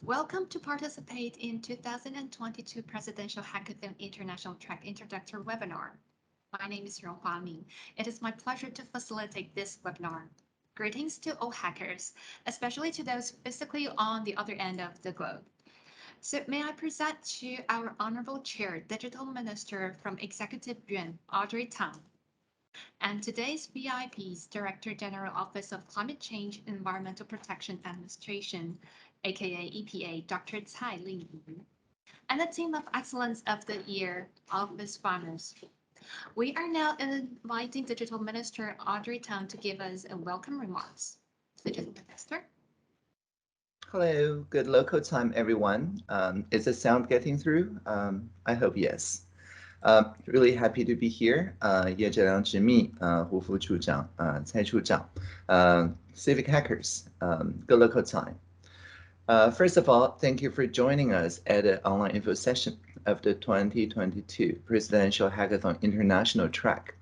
Welcome to participate in 2022 Presidential Hackathon International Track Introductory webinar. My name is Ronghua Ming. It is my pleasure to facilitate this webinar. Greetings to all hackers, especially to those physically on the other end of the globe. So may I present to you our Honorable Chair, Digital Minister from Executive Yuan, Audrey Tang. And today's VIPs, Director General Office of Climate Change Environmental Protection Administration, aka EPA, Dr. Cai Ling, and the Team of Excellence of the Year, Office Farmers. We are now inviting Digital Minister Audrey Tang to give us a welcome remarks. Digital Minister. Hello, good local time, everyone. Is the sound getting through? I hope yes. Really happy to be here. 叶志良执秘，胡副处长，蔡处长，Civic Hackers, good local time. First of all, thank you for joining us at the online info session of the 2022 Presidential Hackathon International Track.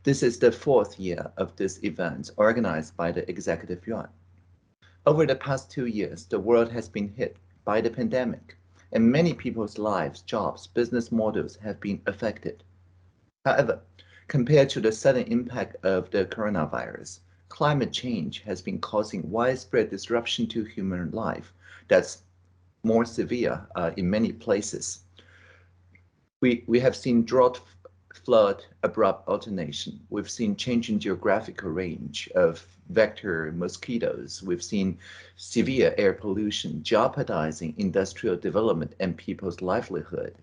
This is the fourth year of this event organized by the Executive Yuan. Over the past 2 years, the world has been hit by the pandemic, and many people's lives, jobs, business models have been affected. However, compared to the sudden impact of the coronavirus, climate change has been causing widespread disruption to human life that's more severe in many places. We have seen drought, flood, abrupt alternation. We've seen changing geographical range of vector mosquitoes. We've seen severe air pollution jeopardizing industrial development and people's livelihood.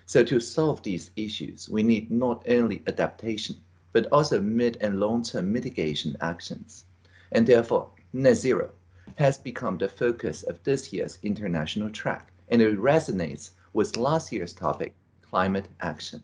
So to solve these issues, we need not only adaptation, but also mid and long-term mitigation actions. And therefore, net zero has become the focus of this year's international track, and it resonates with last year's topic, climate action.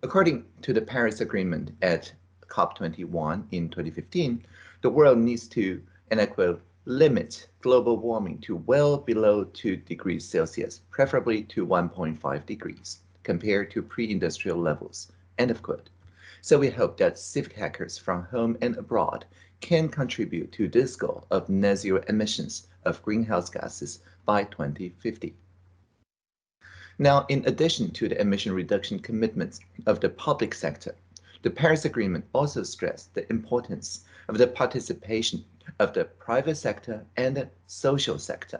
According to the Paris Agreement at COP21 in 2015, the world needs to, and I quote, limit global warming to well below 2 degrees Celsius, preferably to 1.5 degrees, compared to pre-industrial levels, end of quote. So we hope that civic hackers from home and abroad can contribute to this goal of net zero emissions of greenhouse gases by 2050. Now, in addition to the emission reduction commitments of the public sector, the Paris Agreement also stressed the importance of the participation of the private sector and the social sector,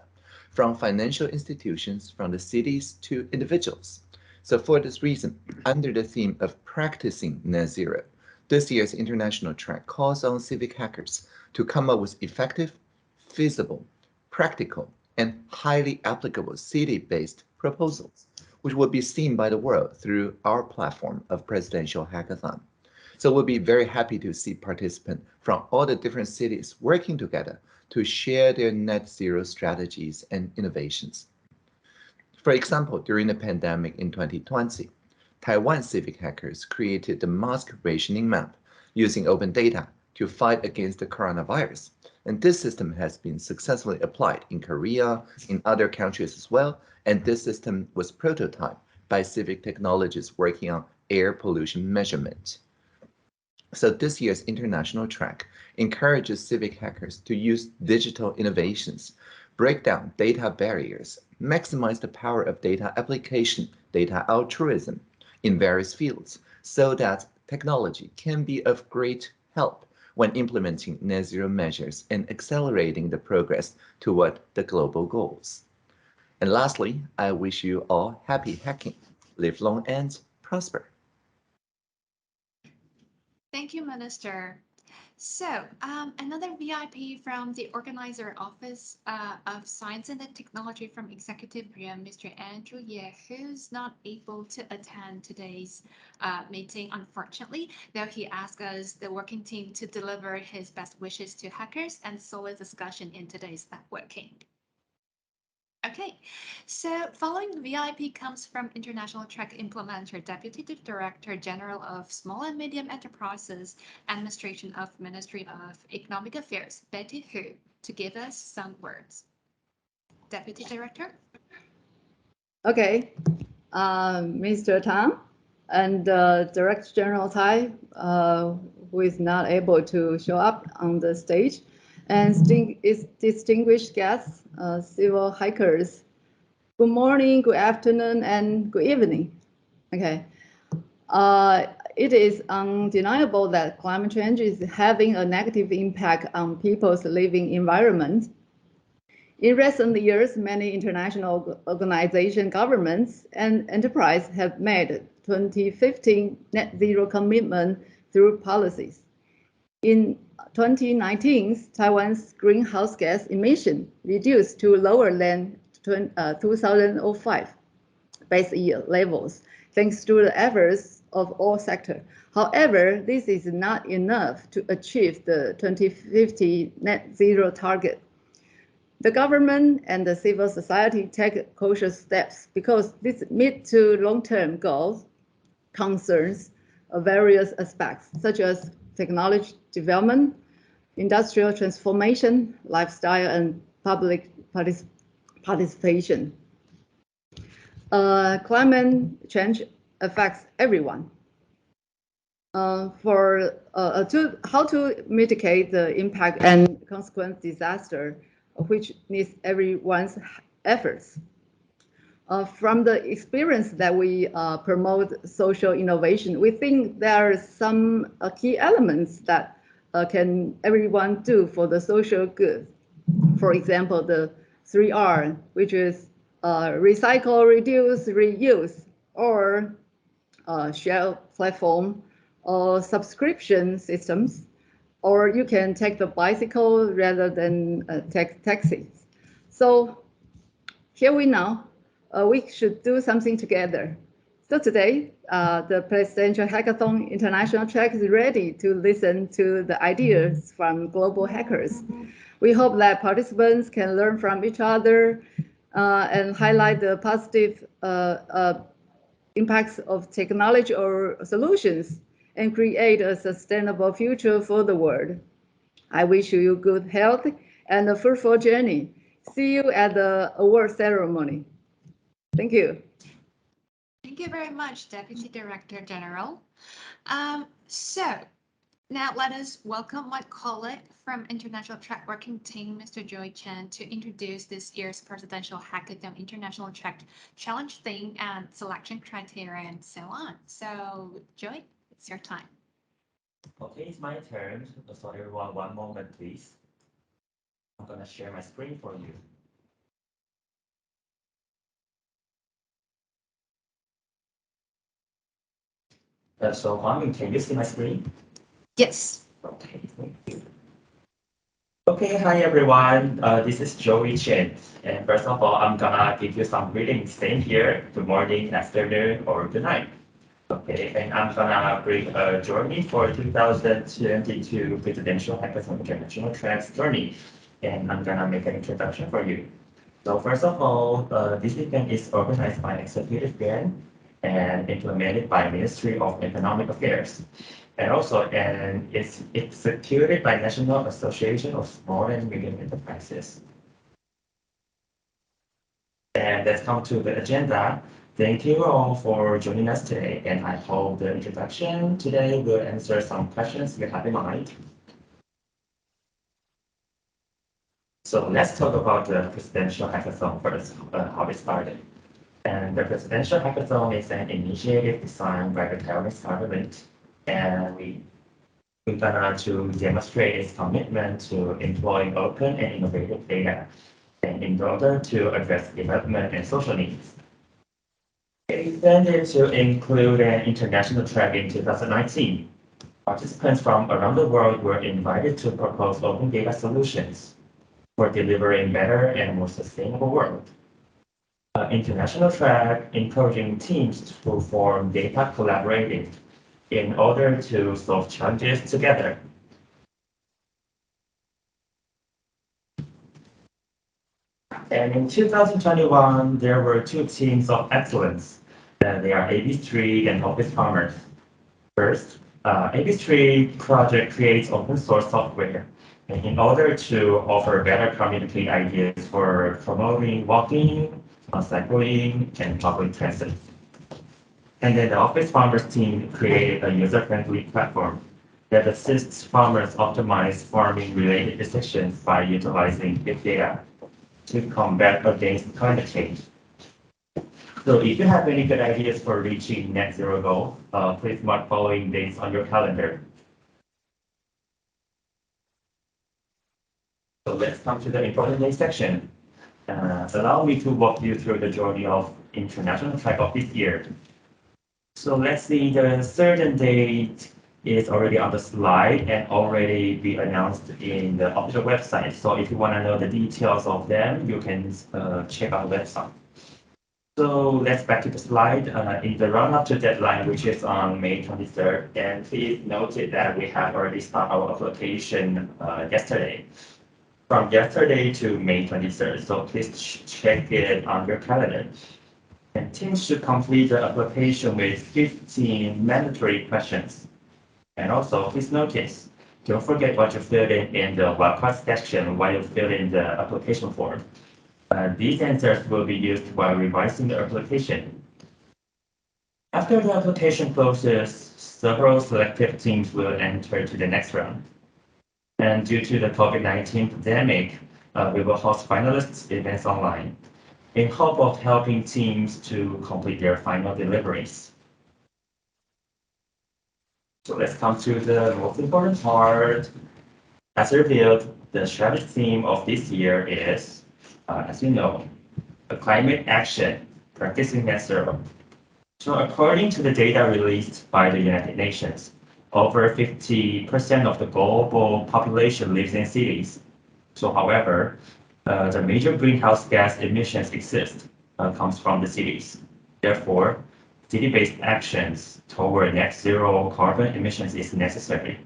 from financial institutions, from the cities to individuals. So for this reason, under the theme of practicing net zero, this year's international track calls on civic hackers to come up with effective, feasible, practical, and highly applicable city-based proposals, which will be seen by the world through our platform of Presidential Hackathon. So we'll be very happy to see participants from all the different cities working together to share their net zero strategies and innovations. For example, during the pandemic in 2020, Taiwan civic hackers created the mask rationing map using open data to fight against the coronavirus. And this system has been successfully applied in Korea, in other countries as well, and this system was prototyped by civic technologists working on air pollution measurement. So this year's international track encourages civic hackers to use digital innovations, break down data barriers, maximize the power of data application, data altruism in various fields, so that technology can be of great help when implementing net zero measures and accelerating the progress toward the global goals. And lastly, I wish you all happy hacking. Live long and prosper. Thank you, Minister. So, another VIP from the Organizer Office of Science and Technology from Executive Yuan, Mr. Andrew Ye, who's not able to attend today's meeting, unfortunately, though he asked us, the working team, to deliver his best wishes to hackers and solid discussion in today's networking. Okay, so following the VIP comes from International Track Implementer, Deputy Director General of Small and Medium Enterprises, Administration of Ministry of Economic Affairs, Betty Hu, to give us some words. Deputy Director? Okay, Mr. Tang and Director General Tai, who is not able to show up on the stage, and its distinguished guests, civil hikers. Good morning, good afternoon, and good evening. Okay. It is undeniable that climate change is having a negative impact on people's living environment. In recent years, many international organizations, governments, and enterprises have made 2015 net zero commitment through policies. In 2019, Taiwan's greenhouse gas emission reduced to lower than 2005 base year levels, thanks to the efforts of all sectors. However, this is not enough to achieve the 2050 net zero target. The government and the civil society take cautious steps because this mid to long-term goals concerns various aspects, such as technology development, industrial transformation, lifestyle, and public participation. Climate change affects everyone. How to mitigate the impact and consequent disaster, which needs everyone's efforts. From the experience that we promote social innovation, we think there are some key elements that can everyone do for the social good. For example, the 3R, which is recycle, reduce, reuse, or share platform, or subscription systems, or you can take the bicycle rather than take taxis. So here we know we should do something together. So today, the Presidential Hackathon International Track is ready to listen to the ideas from global hackers. We hope that participants can learn from each other and highlight the positive impacts of technology or solutions and create a sustainable future for the world. I wish you good health and a fruitful journey. See you at the award ceremony. Thank you. Thank you very much, Deputy Director General. So now let us welcome my colleague from International Track Working Team, Mr. Joey Chen, to introduce this year's Presidential Hackathon International Track Challenge theme and selection criteria and so on. So Joey, it's your time. Okay, it's my turn. Sorry, everyone, one moment, please. I'm gonna share my screen for you. So, Kwame, can you see my screen? Yes. Okay, thank you. Okay, hi everyone. This is Joey Chen. And first of all, I'm gonna give you some greetings. Same here. Good morning, afternoon, or good night. Okay, and I'm gonna bring a journey for 2022 Presidential Hackathon International Tracks journey. And I'm gonna make an introduction for you. So first of all, this event is organized by Executive Grant and implemented by Ministry of Economic Affairs. And also, it's executed by National Association of Small and Medium Enterprises. And let's come to the agenda. Thank you all for joining us today, and I hope the introduction today will answer some questions you have in mind. So let's talk about the Presidential Hackathon first, how it started. And the Presidential Hackathon is an initiative designed by the Taiwanese government, and we're gonna to demonstrate its commitment to employing open and innovative data, and in order to address development and social needs. It intended to include an international track in 2019. Participants from around the world were invited to propose open data solutions for delivering better and more sustainable world. International track encouraging teams to form data collaborative in order to solve challenges together. And in 2021, there were two teams of excellence. They are AB3 and Office Farmers. First, AB3 project creates open source software in order to offer better community ideas for promoting walking, cycling, and public transit. And then the Office Farmers team created a user-friendly platform. that assists farmers optimize farming-related decisions by utilizing big data to combat against climate change. So if you have any good ideas for reaching net zero goal, please mark following dates on your calendar. So let's come to the important day section. Allow me to walk you through the journey of international track of this year. So let's see, the certain date is already on the slide and already be announced in the official website. So if you want to know the details of them, you can check out the website. So let's back to the slide. In the run-up to deadline, which is on May 23rd, and please note that we have already started our application yesterday. From yesterday to May 23rd, so please check it on your calendar. And teams should complete the application with 15 mandatory questions. And also, please notice, don't forget what you filled in the wildcard section while you fill in the application form. These answers will be used while revising the application. After the application closes, several selected teams will enter to the next round. And due to the COVID-19 pandemic, we will host finalists events online in hope of helping teams to complete their final deliveries. So let's come to the most important part. As revealed, the strategic theme of this year is, as you know, a climate action, practicing net zero. So according to the data released by the United Nations, over 50% of the global population lives in cities. So however, the major greenhouse gas emissions exist comes from the cities. Therefore, city-based actions toward net zero carbon emissions is necessary.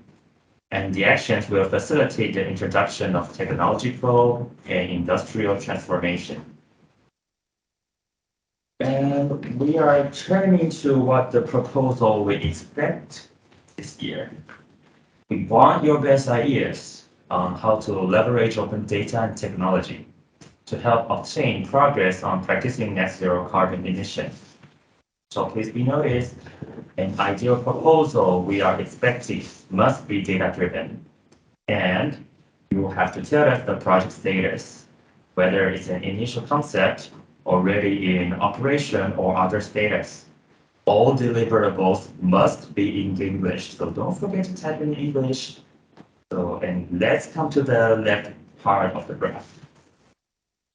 And the actions will facilitate the introduction of technological and industrial transformation. And we are turning to what the proposal we expect this year. We want your best ideas on how to leverage open data and technology to help obtain progress on practicing net zero carbon emissions. So please be noticed, an ideal proposal we are expecting must be data-driven. And you will have to tell us the project status, whether it's an initial concept, already in operation, or other status. All deliverables must be in English, so don't forget to type in English. So, and let's come to the left part of the graph.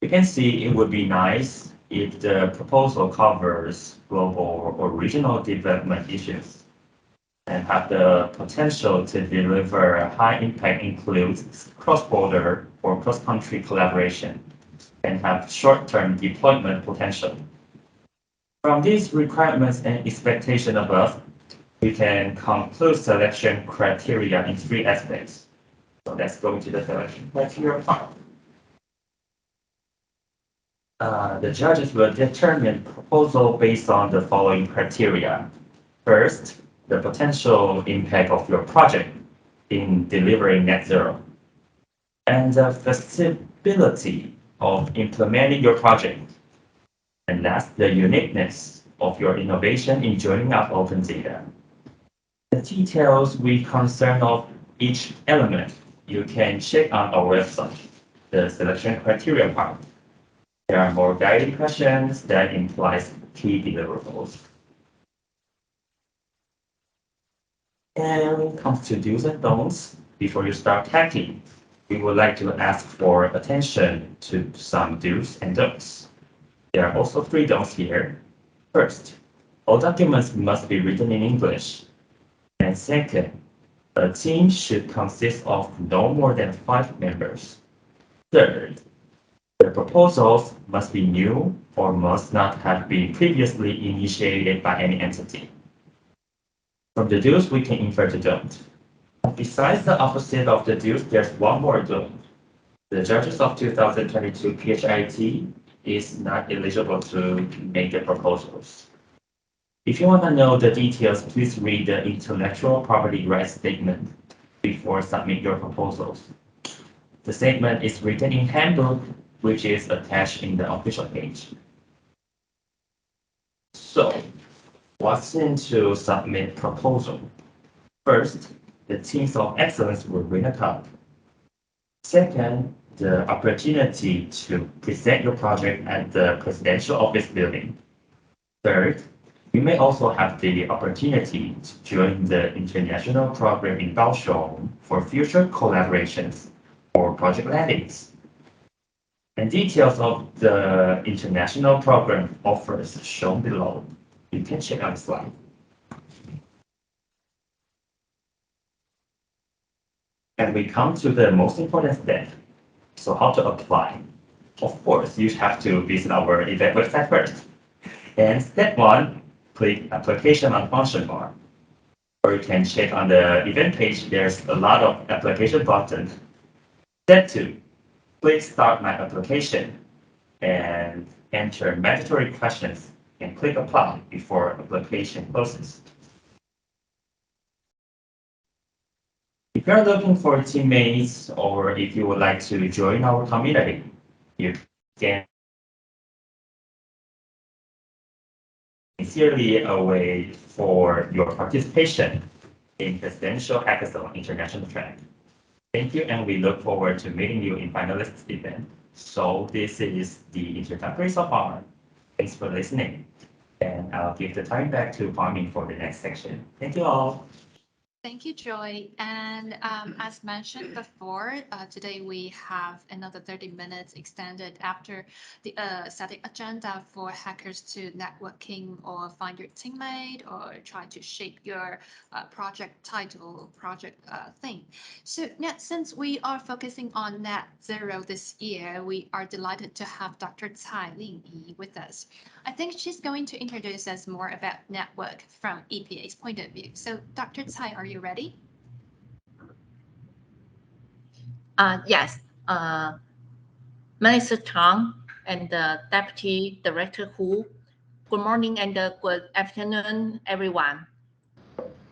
You can see it would be nice if the proposal covers global or regional development issues and have the potential to deliver a high impact, includes cross-border or cross-country collaboration and have short-term deployment potential. From these requirements and expectation above, we can conclude selection criteria in three aspects. So let's go into the selection criteria part. The judges will determine proposal based on the following criteria. First, the potential impact of your project in delivering net zero, and the feasibility of implementing your project. And last, the uniqueness of your innovation in joining up open data. The details we concern of each element, you can check on our website, the selection criteria part. There are more guiding questions that implies key deliverables. And when it comes to do's and don'ts, before you start hacking, we would like to ask for attention to some do's and don'ts. There are also three don'ts here. First, all documents must be written in English. And second, a team should consist of no more than 5 members. Third, the proposals must be new or must not have been previously initiated by any entity. From the do's, we can infer the don't. Besides the opposite of the do's, there's one more don't. The judges of 2022 PHIT is not eligible to make the proposals. If you want to know the details, please read the intellectual property rights statement before submit your proposals. The statement is written in handbook, which is attached in the official page. So, what's in to submit proposal? First, the teams of excellence will win a cup. Second, the opportunity to present your project at the presidential office building. Third, you may also have the opportunity to join the international program in Kaohsiung for future collaborations or project landings. And details of the international program offers shown below. You can check out the slide. And we come to the most important step. So how to apply? Of course, you have to visit our event website first. And step one, click application on function bar. Or you can check on the event page, there's a lot of application buttons. Step two, click start my application and enter mandatory questions and click apply before application closes. If you're looking for teammates or if you would like to join our community, you can sincerely await for your participation in Presidential Hackathon International Track. Thank you, and we look forward to meeting you in finalists event. So this is the introductory so far. Thanks for listening, and I'll give the time back to Kwame for the next section. Thank you all. Thank you, Joy. And as mentioned before, today we have another 30 minutes extended after the static agenda for hackers to networking or find your teammate or try to shape your project title, project thing. So now, since we are focusing on net zero this year, we are delighted to have Dr. Tsai Ling Yi with us. I think she's going to introduce us more about network from EPA's point of view. So Dr. Tsai, are you ready? Yes. Minister Chang and Deputy Director Hu, good morning and good afternoon, everyone.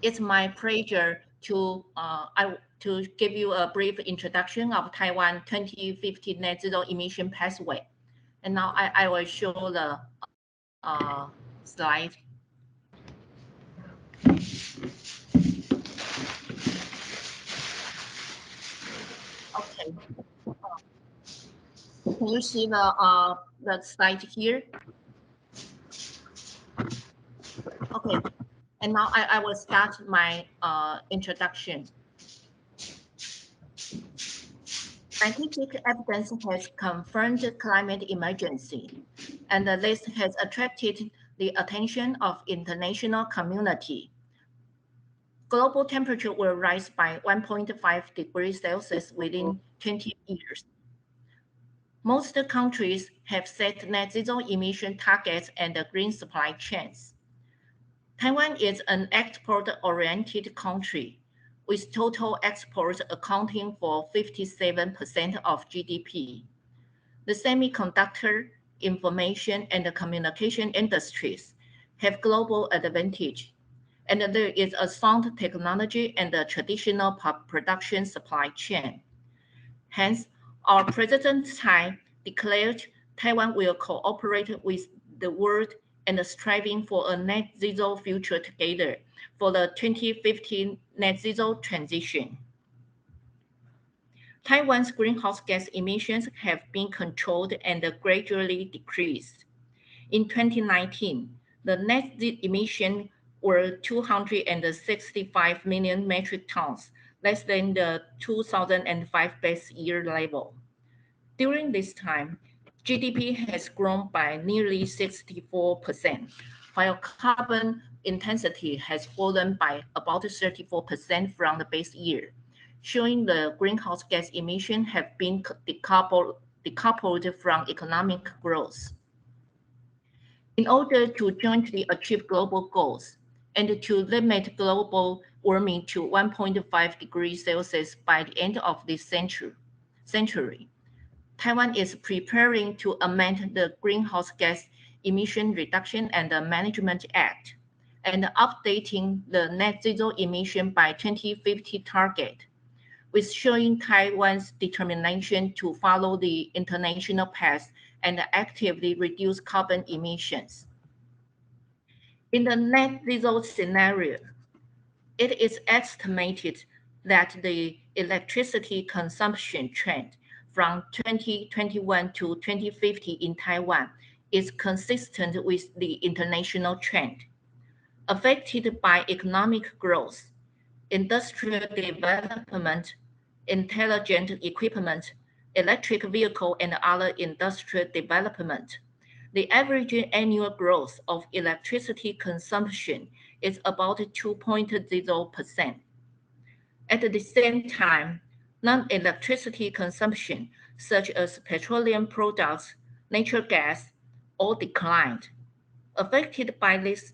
It's my pleasure to give you a brief introduction of Taiwan 2050 net zero emission pathway. And now I will show the slide. Okay. Can you see the slide here? Okay. And now I will start my introduction. Scientific evidence has confirmed climate emergency, and this has attracted the attention of international community. Global temperature will rise by 1.5 degrees Celsius within 20 years. Most countries have set net zero emission targets and green supply chains. Taiwan is an export-oriented country, with total exports accounting for 57% of GDP. The semiconductor, information, and communication industries have global advantage, and there is a sound technology and a traditional production supply chain. Hence, our President Tsai declared Taiwan will cooperate with the world and striving for a net zero future together for the 2015 net zero transition. Taiwan's greenhouse gas emissions have been controlled and gradually decreased. In 2019, the net emission were 265 million metric tons, less than the 2005 base year level. During this time, GDP has grown by nearly 64%, while carbon intensity has fallen by about 34% from the base year, showing the greenhouse gas emissions have been decoupled from economic growth. In order to jointly achieve global goals and to limit global warming to 1.5 degrees Celsius by the end of this century, Taiwan is preparing to amend the Greenhouse Gas Emission Reduction and Management Act and updating the net zero emission by 2050 target, with showing Taiwan's determination to follow the international path and actively reduce carbon emissions. In the net zero scenario, it is estimated that the electricity consumption trend from 2021 to 2050 in Taiwan is consistent with the international trend. Affected by economic growth, industrial development, intelligent equipment, electric vehicle, and other industrial development, the average annual growth of electricity consumption is about 2.0%. At the same time, non-electricity consumption, such as petroleum products, natural gas, all declined. Affected by this,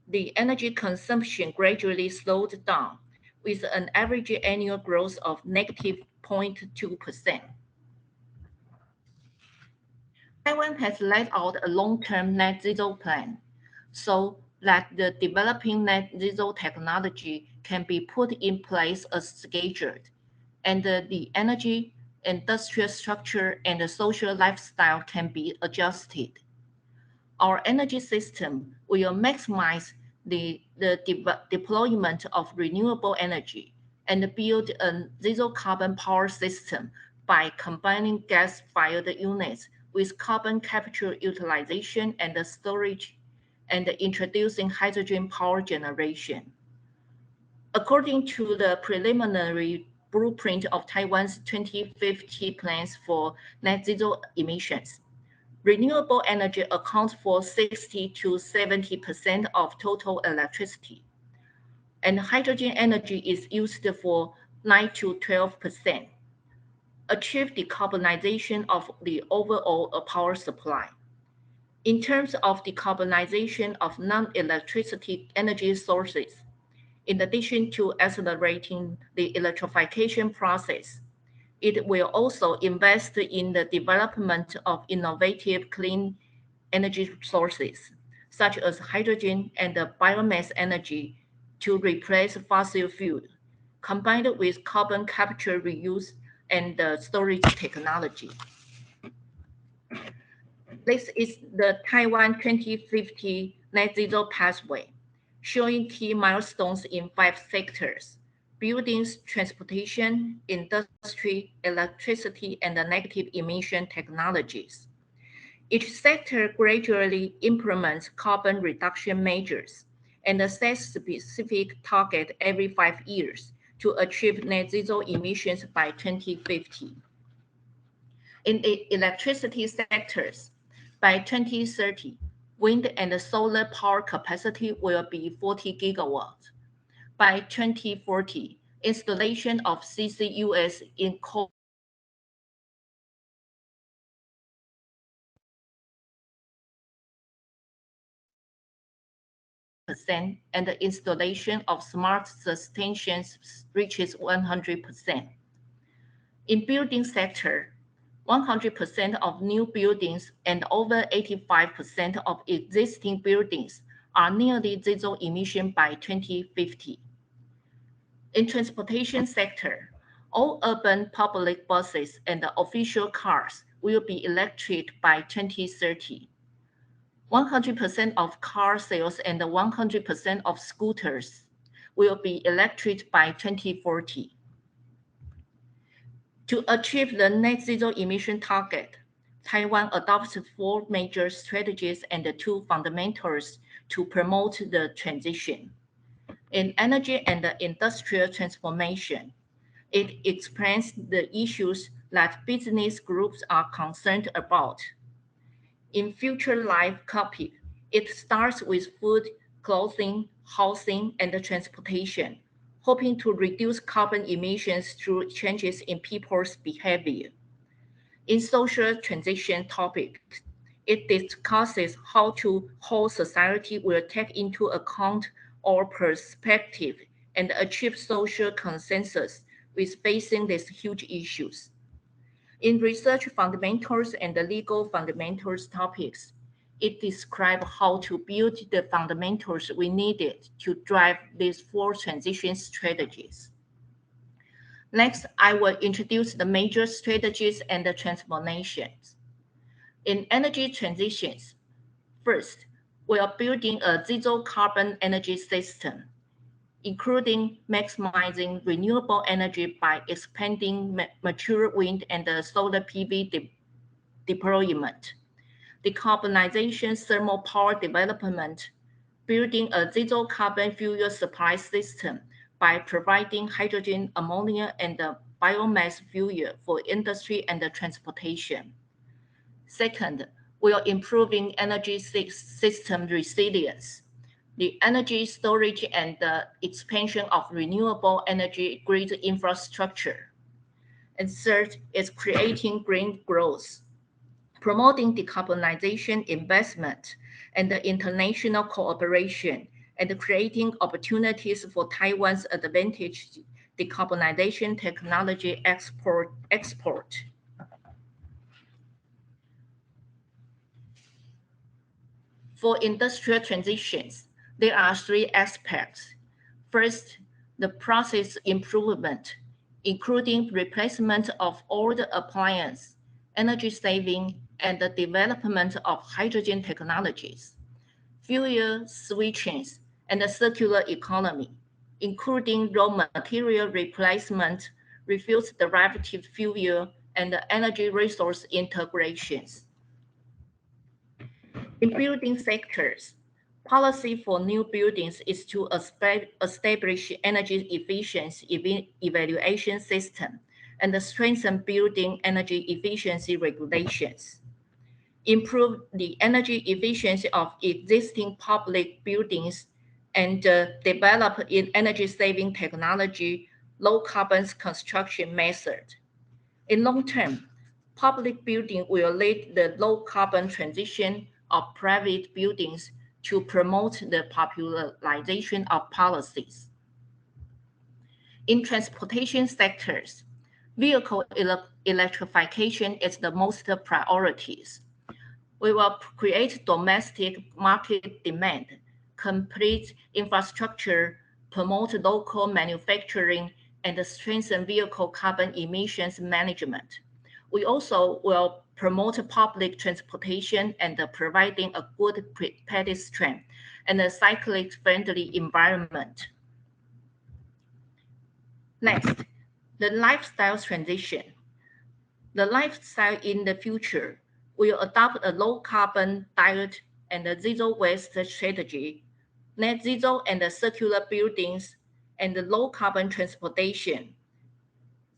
the energy consumption gradually slowed down, with an average annual growth of negative 0.2%. Taiwan has laid out a long-term net zero plan so that the developing net zero technology can be put in place as scheduled, and the energy, industrial structure, and the social lifestyle can be adjusted. Our energy system will maximize the deployment of renewable energy and build a zero carbon power system by combining gas-fired units with carbon capture utilization and storage, and introducing hydrogen power generation. According to the preliminary blueprint of Taiwan's 2050 plans for net zero emissions, renewable energy accounts for 60 to 70% of total electricity, and hydrogen energy is used for 9 to 12%. Achieve decarbonization of the overall power supply. In terms of decarbonization of non-electricity energy sources, in addition to accelerating the electrification process, it will also invest in the development of innovative clean energy sources, such as hydrogen and biomass energy, to replace fossil fuel, combined with carbon capture, reuse, and storage technology. This is the Taiwan 2050 net zero pathway, showing key milestones in 5 sectors: buildings, transportation, industry, electricity, and the negative emission technologies. Each sector gradually implements carbon reduction measures and sets specific target every 5 years to achieve net zero emissions by 2050. In the electricity sectors, by 2030, wind and solar power capacity will be 40 gigawatts. By 2040, installation of CCUS in coal and the installation of smart substations reaches 100%. In building sector, 100% of new buildings and over 85% of existing buildings are nearly zero emission by 2050. In transportation sector, all urban public buses and official cars will be electric by 2030. 100% of car sales and 100% of scooters will be electric by 2040. To achieve the net zero emission target, Taiwan adopts 4 major strategies and 2 fundamentals to promote the transition. In energy and industrial transformation, it explains the issues that business groups are concerned about. In future life topic, it starts with food, clothing, housing, and transportation, hoping to reduce carbon emissions through changes in people's behavior. In social transition topics, it discusses how the whole society will take into account our perspective and achieve social consensus with facing these huge issues. In research fundamentals and the legal fundamentals topics, it describes how to build the fundamentals we needed to drive these 4 transition strategies. Next, I will introduce the major strategies and the transformations. In energy transitions, first, we are building a zero carbon energy system. including maximizing renewable energy by expanding mature wind and solar PV deployment, decarbonization thermal power development, building a zero carbon fuel supply system by providing hydrogen, ammonia, and biomass fuel for industry and transportation. Second, we are improving energy system resilience. The energy storage and the expansion of renewable energy grid infrastructure. And third is creating green growth, promoting decarbonization investment and the international cooperation, and creating opportunities for Taiwan's advantaged decarbonization technology export. For industrial transitions, there are three aspects. First, the process improvement, including replacement of old appliances, energy saving, and the development of hydrogen technologies, fuel switching, and the circular economy, including raw material replacement, refuse derivative fuel, and energy resource integrations. In building sectors, policy for new buildings is to establish energy efficiency evaluation system and strengthen building energy efficiency regulations. Improve the energy efficiency of existing public buildings and develop in energy saving technology, low carbon construction method. In long term, public building will lead the low carbon transition of private buildings to promote the popularization of policies. In transportation sectors, vehicle electrification is the most priorities. We will create domestic market demand, complete infrastructure, promote local manufacturing, and strengthen vehicle carbon emissions management. We also will promote public transportation and providing a good pedestrian and a cyclist-friendly environment. Next, the lifestyle transition. The lifestyle in the future will adopt a low-carbon diet and a zero-waste strategy, net zero and circular buildings, and low-carbon transportation.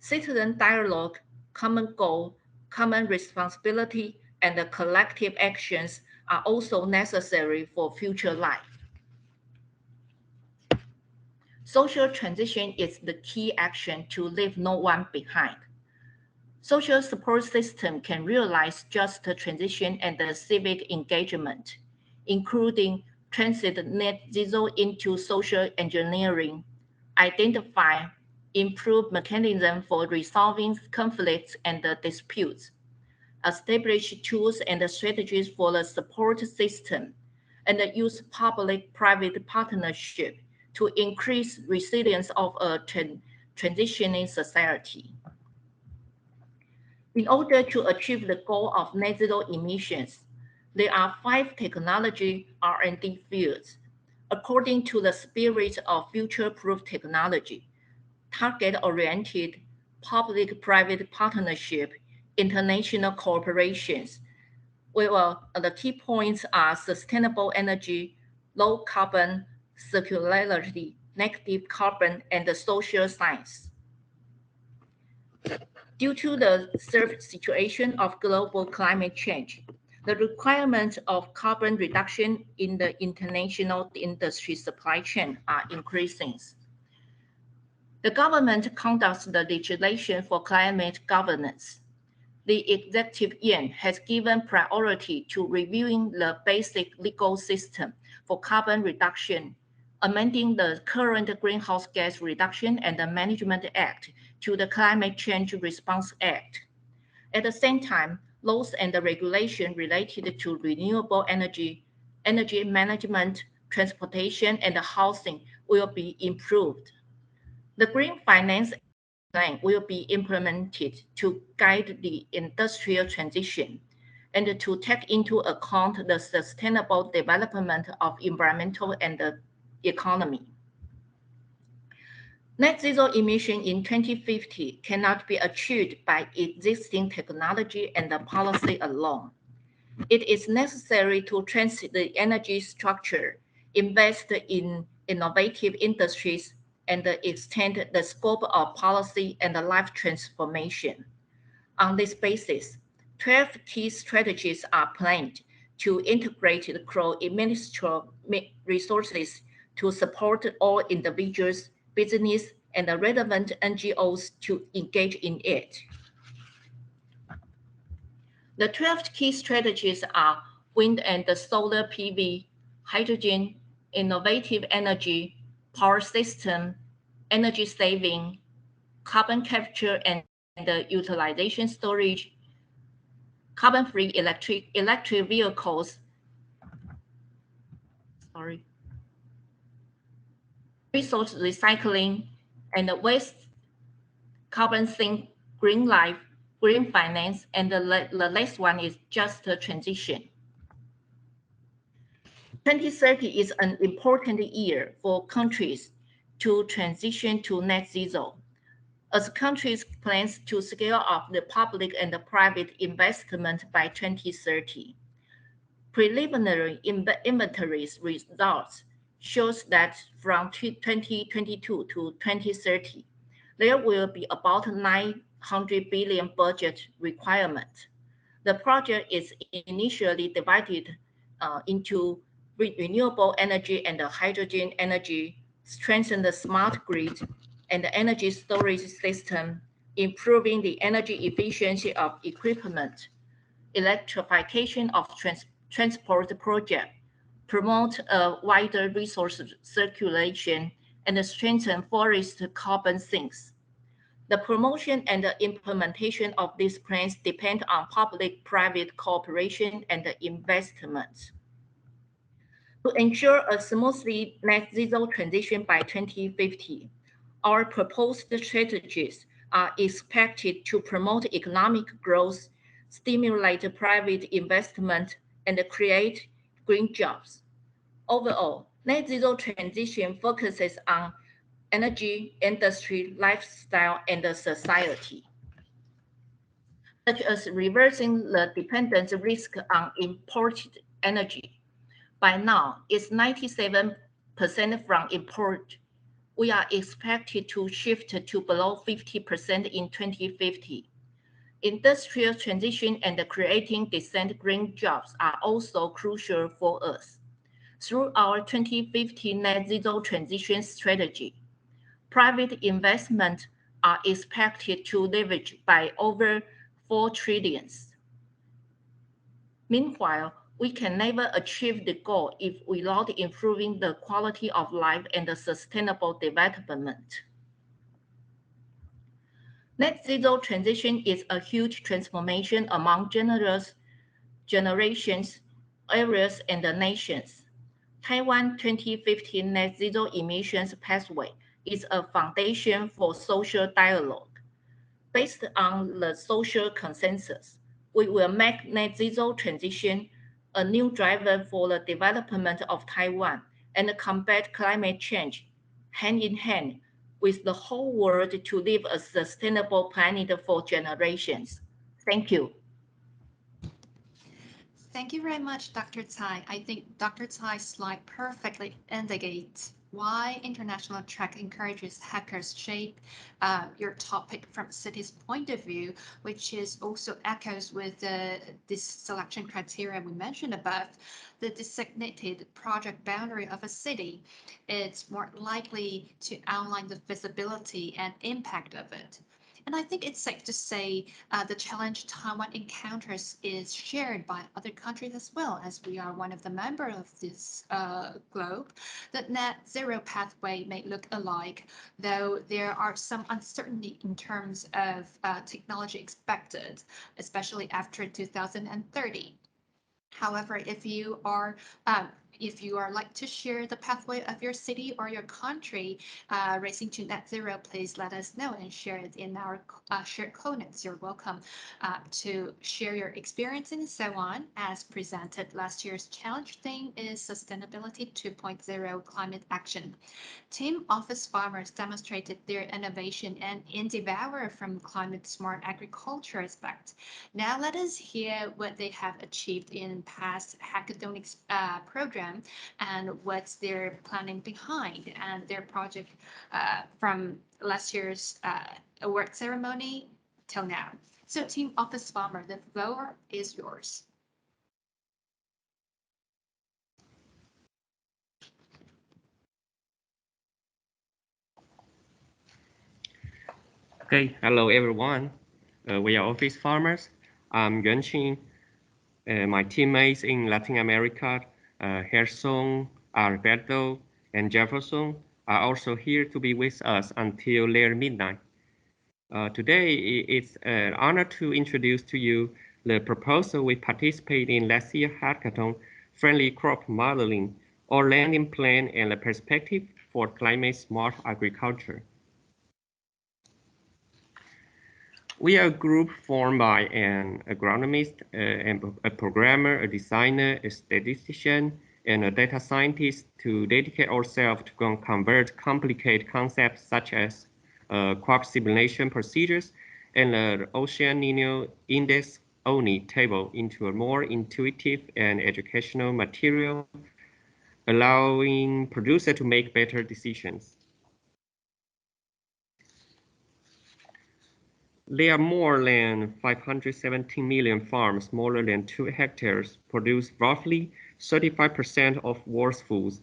Citizen dialogue, common goal, common responsibility, and collective actions are also necessary for future life. Social transition is the key action to leave no one behind. Social support system can realize just transition and civic engagement, including transit net zero into social engineering, identify, improve mechanism for resolving conflicts and disputes, establish tools and strategies for the support system, and use public-private partnership to increase resilience of a transitioning society. In order to achieve the goal of net zero emissions, there are 5 technology R&D fields. According to the spirit of future-proof technology, target-oriented, public-private partnership, international cooperations. The key points are sustainable energy, low carbon, circularity, negative carbon, and the social science. Due to the served situation of global climate change, the requirements of carbon reduction in the international industry supply chain are increasing. The government conducts the legislation for climate governance. The executive yuan has given priority to reviewing the basic legal system for carbon reduction, amending the current Greenhouse Gas Reduction and Management Act to the Climate Change Response Act. At the same time, laws and regulations related to renewable energy, energy management, transportation, and housing will be improved. The Green Finance Plan will be implemented to guide the industrial transition and to take into account the sustainable development of environmental and the economy. Net zero emission in 2050 cannot be achieved by existing technology and policy alone. It is necessary to transform the energy structure, invest in innovative industries, and extend the scope of policy and life transformation. On this basis, 12 key strategies are planned to integrate the administrative resources to support all individuals, business, and the relevant NGOs to engage in it. The 12 key strategies are wind and solar PV, hydrogen, innovative energy, power system, energy saving, carbon capture and utilization storage, carbon-free electric vehicles, resource recycling, and waste carbon sink, green life, green finance, and the last one is just a transition. 2030 is an important year for countries to transition to net zero. As countries plans to scale up the public and the private investment by 2030. Preliminary inventories results shows that from 2022 to 2030, there will be about 900 billion budget requirement. The project is initially divided into renewable energy and hydrogen energy, strengthen the smart grid and the energy storage system, improving the energy efficiency of equipment, electrification of transport project, promote a wider resource circulation, and strengthen forest carbon sinks. The promotion and the implementation of these plans depend on public-private cooperation and investment. To ensure a smoothly net zero transition by 2050, our proposed strategies are expected to promote economic growth, stimulate private investment, and create green jobs. Overall, net zero transition focuses on energy, industry, lifestyle, and society, such as reversing the dependence risk on imported energy. By now, it's 97% from import. We are expected to shift to below 50% in 2050. Industrial transition and creating decent green jobs are also crucial for us. Through our 2050 net zero transition strategy, private investment are expected to leverage by over 4 trillions. Meanwhile, we can never achieve the goal if without improving the quality of life and the sustainable development. Net zero transition is a huge transformation among generations, areas, and nations. Taiwan 2050 net zero emissions pathway is a foundation for social dialogue. Based on the social consensus, we will make net zero transition a new driver for the development of Taiwan and combat climate change hand in hand with the whole world to live a sustainable planet for generations. Thank you. Thank you very much, Dr. Tsai. I think Dr. Tsai's slide perfectly indicates why international track encourages hackers shape your topic from city's point of view, which is also echoes with this selection criteria we mentioned above. The designated project boundary of a city, it's more likely to outline the visibility and impact of it. And I think it's safe to say the challenge Taiwan encounters is shared by other countries as well, as we are one of the members of this globe. The net zero pathway may look alike, though there are some uncertainty in terms of technology expected, especially after 2030. However, if you are If you are like to share the pathway of your city or your country racing to net zero, please let us know and share it in our shared coordinates. You're welcome to share your experience and so on. As presented, last year's challenge theme is Sustainability 2.0 Climate Action. Team Office Farmers demonstrated their innovation and endeavor from climate-smart agriculture aspect. Now let us hear what they have achieved in past hackathon program and what's their planning behind and their project from last year's award ceremony till now. So Team Office Farmer, the floor is yours. Okay, hello everyone. We are office farmers. I'm Yuanqing. My teammates in Latin America, Gerson, Alberto, and Jefferson are also here to be with us until near midnight. Today, it's an honor to introduce to you the proposal we participated in last year hackathon, friendly crop modeling, or landing plan and a perspective for climate smart agriculture. We are a group formed by an agronomist, a programmer, a designer, a statistician, and a data scientist to dedicate ourselves to convert complicated concepts such as crop simulation procedures and the Ocean Nino Index ONI table into a more intuitive and educational material, allowing producers to make better decisions. There are more than 517 million farms smaller than 2 hectares produce roughly 35% of world's foods.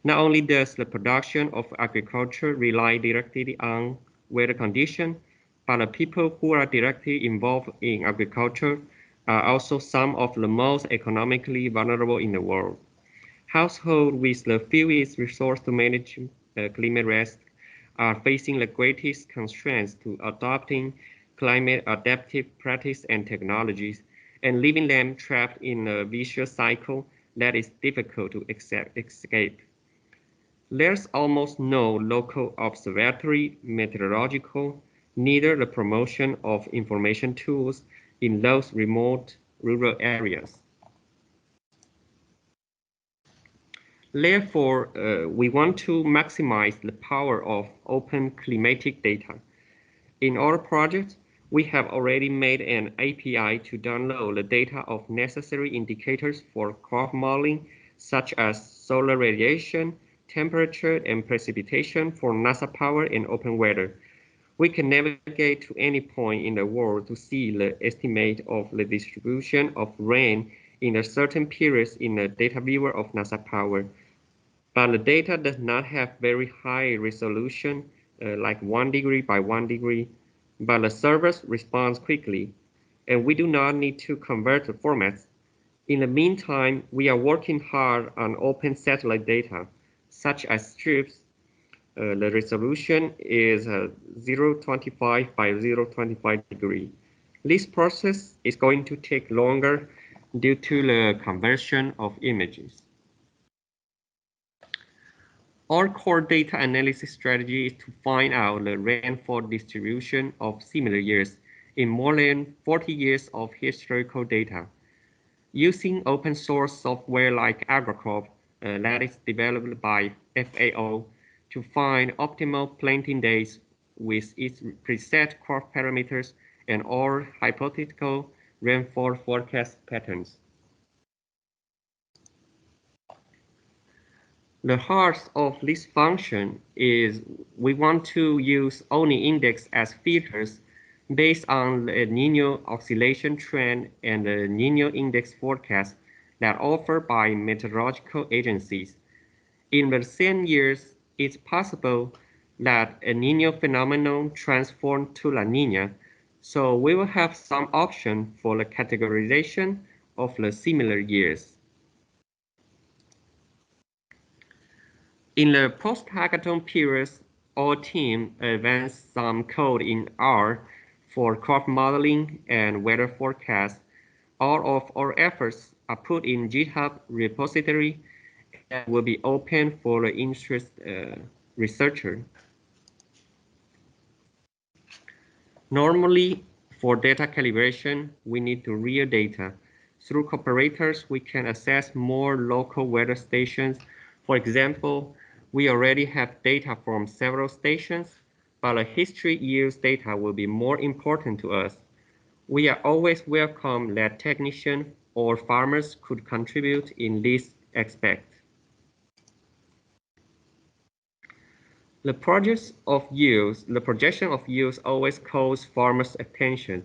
Not only does the production of agriculture rely directly on weather conditions, but the people who are directly involved in agriculture are also some of the most economically vulnerable in the world. Households with the fewest resources to manage climate risk are facing the greatest constraints to adopting climate adaptive practices and technologies, and leaving them trapped in a vicious cycle that is difficult to escape. There's almost no local observatory methodological, neither the promotion of information tools in those remote rural areas. Therefore, we want to maximize the power of open climatic data. In our project, we have already made an API to download the data of necessary indicators for crop modeling, such as solar radiation, temperature, and precipitation for NASA power and open weather. We can navigate to any point in the world to see the estimate of the distribution of rain in a certain periods in the data viewer of NASA power. But the data does not have very high resolution, like 1 degree by 1 degree, but the servers responds quickly, and we do not need to convert the formats. In the meantime, we are working hard on open satellite data, such as strips. The resolution is 0.25 by 0.25 degree. This process is going to take longer due to the conversion of images. Our core data analysis strategy is to find out the rainfall distribution of similar years in more than 40 years of historical data. Using open source software like AgriCrop that is developed by FAO to find optimal planting days with its preset crop parameters and all hypothetical rainfall forecast patterns. The heart of this function is we want to use ONI index as filters based on the Nino oscillation trend and the Nino index forecast that are offered by meteorological agencies. In the same years, it's possible that a Nino phenomenon transforms to La Nina, so we will have some option for the categorization of the similar years. In the post-hackathon period, our team advanced some code in R for crop modeling and weather forecast. All of our efforts are put in GitHub repository, and will be open for the interest researcher. Normally, for data calibration, we need to real data. Through comparators, we can access more local weather stations. For example, we already have data from several stations, but the history years data will be more important to us. We are always welcome that technicians or farmers could contribute in this aspect. The projection of yields always calls farmers' attention.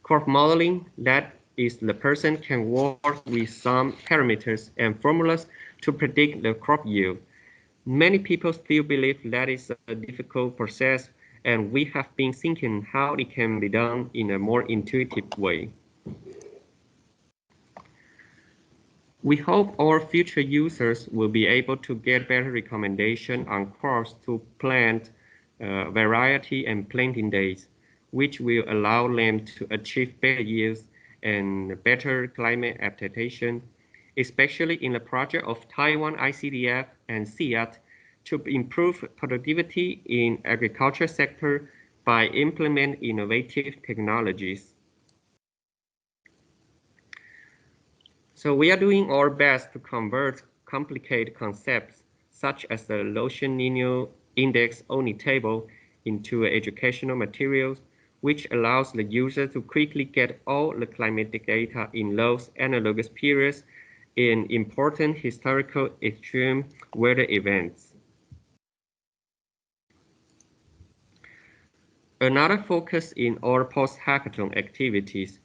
Crop modeling, that is, the person can work with some parameters and formulas to predict the crop yield. Many people still believe that is a difficult process, and we have been thinking how it can be done in a more intuitive way. We hope our future users will be able to get better recommendation on crops to plant, variety and planting days, which will allow them to achieve better yields and better climate adaptation, especially in the project of Taiwan ICDF and CIAT to improve productivity in agriculture sector by implementing innovative technologies. So we are doing our best to convert complicated concepts such as the Local Nino Index only table into educational materials, which allows the user to quickly get all the climatic data in those analogous periods in important historical extreme weather events. Another focus in our post-hackathon activities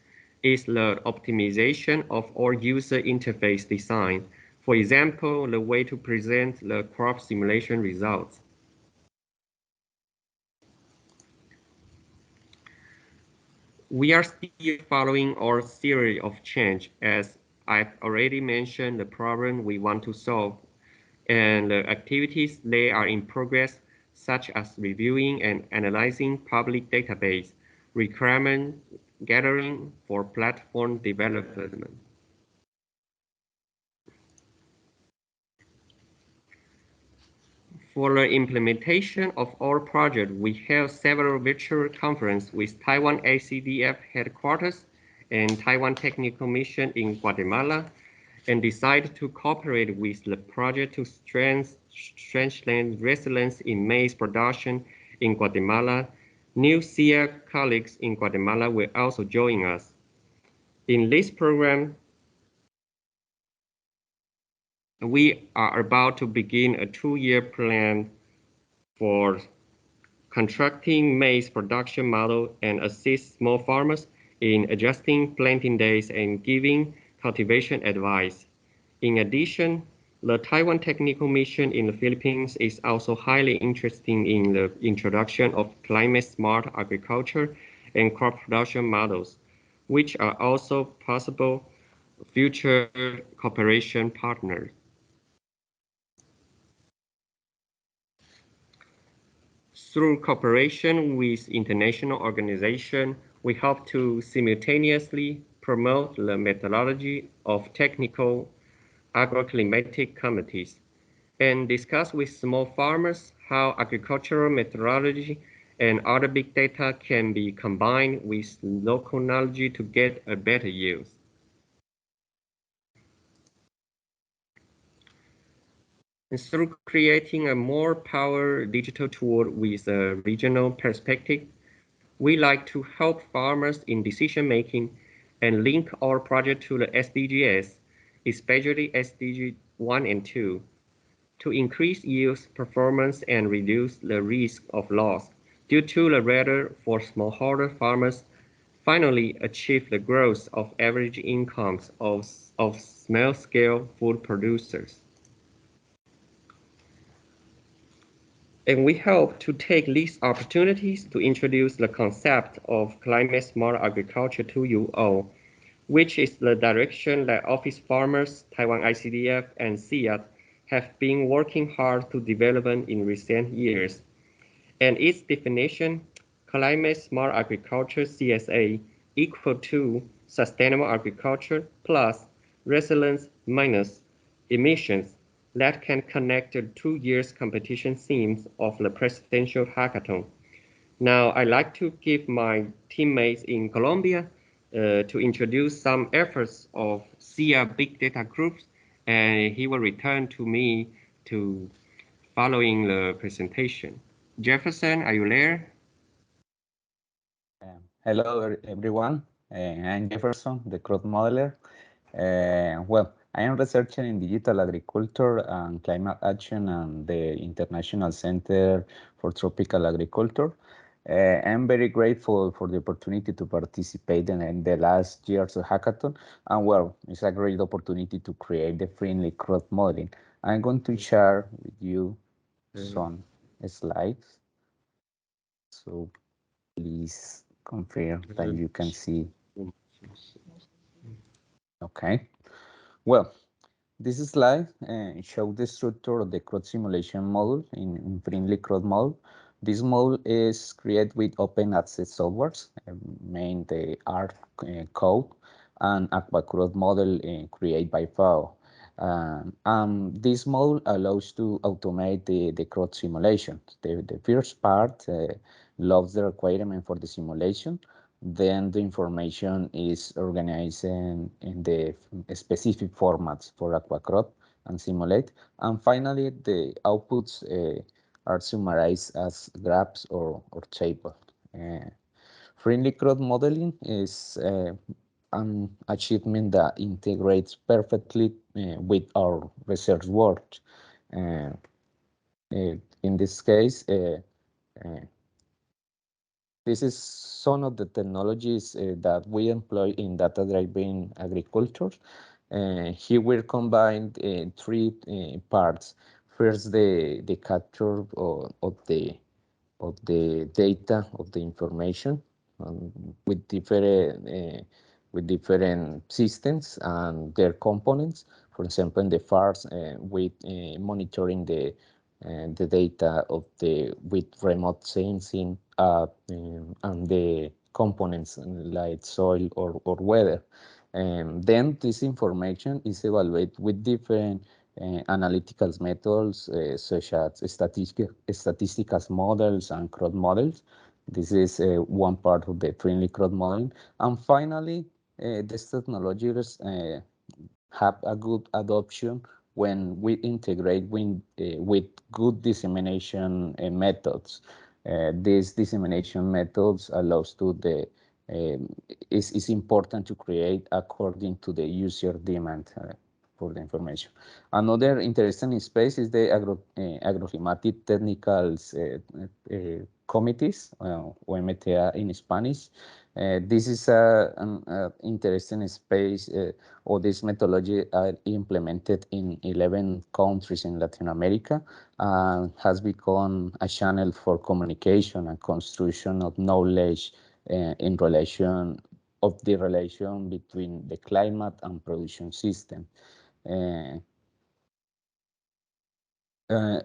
is the optimization of our user interface design. For example, the way to present the crop simulation results. We are still following our theory of change, as I've already mentioned the problem we want to solve, and the activities they are in progress, such as reviewing and analyzing public database, requirement gathering for platform development. For the implementation of our project, we held several virtual conferences with Taiwan ACDF headquarters and Taiwan Technical Mission in Guatemala, and decided to cooperate with the project to strengthen resilience in maize production in Guatemala. New SEA colleagues in Guatemala will also join us. In this program, we are about to begin a 2-year plan for constructing maize production model and assist small farmers in adjusting planting days and giving cultivation advice. In addition, the Taiwan Technical Mission in the Philippines is also highly interested in the introduction of climate-smart agriculture and crop production models, which are also possible future cooperation partners. Through cooperation with international organizations, we hope to simultaneously promote the methodology of technical agroclimatic committees and discuss with small farmers how agricultural methodology and other big data can be combined with local knowledge to get a better yield. And through creating a more powerful digital tool with a regional perspective, we like to help farmers in decision making and link our project to the SDGs, especially SDG 1 and 2, to increase yield performance and reduce the risk of loss due to the weather for smallholder farmers, finally achieve the growth of average incomes of small-scale food producers. And we hope to take these opportunities to introduce the concept of climate-smart agriculture to you all, which is the direction that Office Farmers, Taiwan ICDF, and CIAT have been working hard to develop in recent years. And its definition, climate-smart agriculture CSA, equal to sustainable agriculture plus resilience minus emissions, that can connect the 2 years competition themes of the presidential hackathon. Now, I'd like to give my teammates in Colombia to introduce some efforts of SIA Big Data Groups, and he will return to me to following the presentation. Jefferson, are you there? Hello, everyone. I'm Jefferson, the crowd modeler. Well, I am researcher in digital agriculture and climate action and the International Center for Tropical Agriculture. I'm very grateful for the opportunity to participate in the last year's hackathon. And well, it's a great opportunity to create the friendly crowd modeling. I'm going to share with you some slides. So please confirm that you can see. Okay. Well, this slide shows the structure of the CRUD simulation model in friendly CRUD model. This model is created with open access softwares, main the R code, and AquaCRUD model created by FAO. This model allows to automate the CRUD simulation. The first part loads the requirement for the simulation. Then the information is organized in the specific formats for AquaCrop and Simulate. And finally, the outputs are summarized as graphs or table. Friendly crowd modeling is an achievement that integrates perfectly with our research work. Uh, in this case, this is some of the technologies that we employ in data-driven agriculture. Here we combined three parts. First, the capture of the data of the information um, with different systems and their components. For example, in the farms, with monitoring the data of the with remote sensing and the components like soil or weather. Then this information is evaluated with different analytical methods such as statistical models and crowd models. This is one part of the friendly crowd modeling. And finally, these technologies have a good adoption when we integrate with good dissemination methods. These dissemination methods allows to the is important to create according to the user demand for the information. Another interesting space is the agroclimatic technicals committees, OMTA in Spanish. This is an interesting space, or this methodology are implemented in 11 countries in Latin America and has become a channel for communication and construction of knowledge in relation of the relation between the climate and production system. Uh, uh,